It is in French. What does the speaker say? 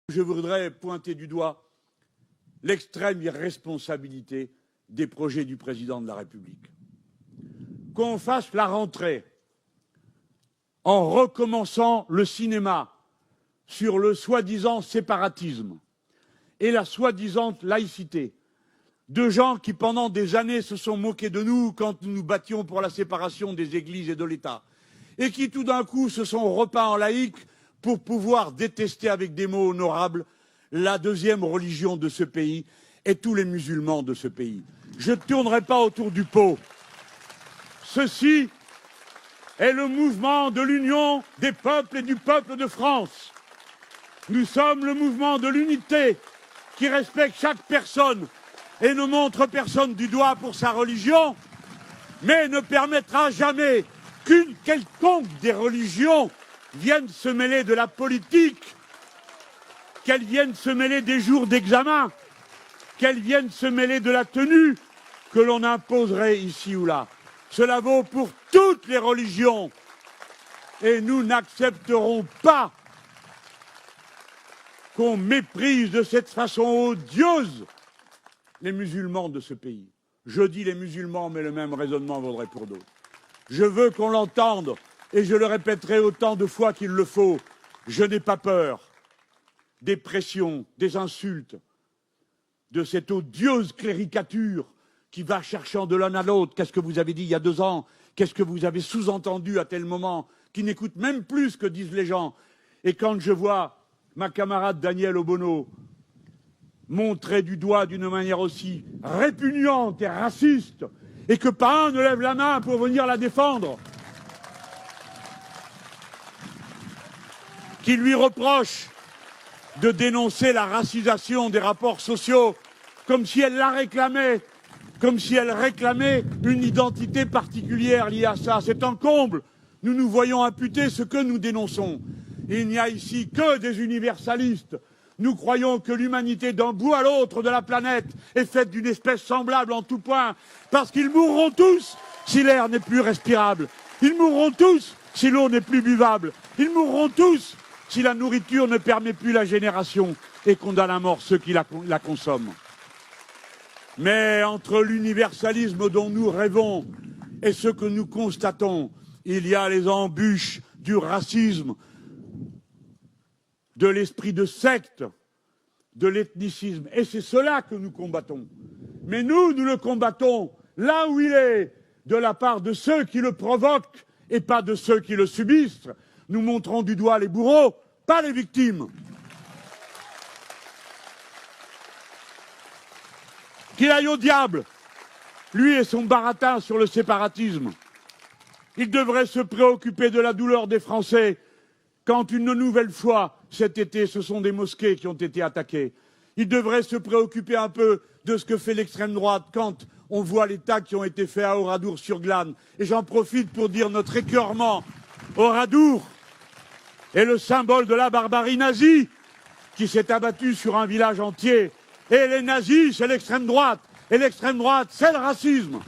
Je voudrais pointer du doigt l'extrême irresponsabilité des projets du président de la République. Qu'on fasse la rentrée en recommençant le cinéma sur le soi-disant séparatisme et la soi-disant laïcité de gens qui pendant des années se sont moqués de nous quand nous nous battions pour la séparation des églises et de l'État et qui tout d'un coup se sont repeints en laïcs pour pouvoir détester avec des mots honorables la deuxième religion de ce pays et tous les musulmans de ce pays. Je ne tournerai pas autour du pot. Ceci est le mouvement de l'union des peuples et du peuple de France. Nous sommes le mouvement de l'unité qui respecte chaque personne et ne montre personne du doigt pour sa religion, mais ne permettra jamais qu'une quelconque des religions vienne se mêler de la politique, qu'elle vienne se mêler des jours d'examen, qu'elle vienne se mêler de la tenue que l'on imposerait ici ou là. Cela vaut pour toutes les religions et nous n'accepterons pas qu'on méprise de cette façon odieuse les musulmans de ce pays. Je dis les musulmans, mais le même raisonnement vaudrait pour d'autres. Je veux qu'on l'entende et je le répéterai autant de fois qu'il le faut. Je n'ai pas peur des pressions, des insultes, de cette odieuse cléricature qui va cherchant de l'un à l'autre. Qu'est-ce que vous avez dit il y a 2 ans? Qu'est-ce que vous avez sous-entendu à tel moment? Qui n'écoute même plus ce que disent les gens. Et quand je vois ma camarade Danielle Obono montrer du doigt d'une manière aussi répugnante et raciste, et que pas un ne lève la main pour venir la défendre, qui lui reproche de dénoncer la racisation des rapports sociaux, comme si elle la réclamait, comme si elle réclamait une identité particulière liée à ça. C'est un comble. Nous nous voyons imputer ce que nous dénonçons. Il n'y a ici que des universalistes. Nous croyons que l'humanité d'un bout à l'autre de la planète est faite d'une espèce semblable en tout point, parce qu'ils mourront tous si l'air n'est plus respirable. Ils mourront tous si l'eau n'est plus buvable. Ils mourront tous si la nourriture ne permet plus la génération et condamne à mort ceux qui la consomment. Mais entre l'universalisme dont nous rêvons et ce que nous constatons, il y a les embûches du racisme, de l'esprit de secte, de l'ethnicisme. Et c'est cela que nous combattons. Mais nous le combattons là où il est, de la part de ceux qui le provoquent et pas de ceux qui le subissent. Nous montrons du doigt les bourreaux, pas les victimes. Qu'il aille au diable, lui et son baratin sur le séparatisme. Il devrait se préoccuper de la douleur des Français quand une nouvelle fois, cet été, ce sont des mosquées qui ont été attaquées. Il devrait se préoccuper un peu de ce que fait l'extrême droite quand on voit les tags qui ont été faits à Oradour-sur-Glane. Et j'en profite pour dire notre écœurement. Oradour est le symbole de la barbarie nazie qui s'est abattue sur un village entier. Et les nazis, c'est l'extrême droite. Et l'extrême droite, c'est le racisme.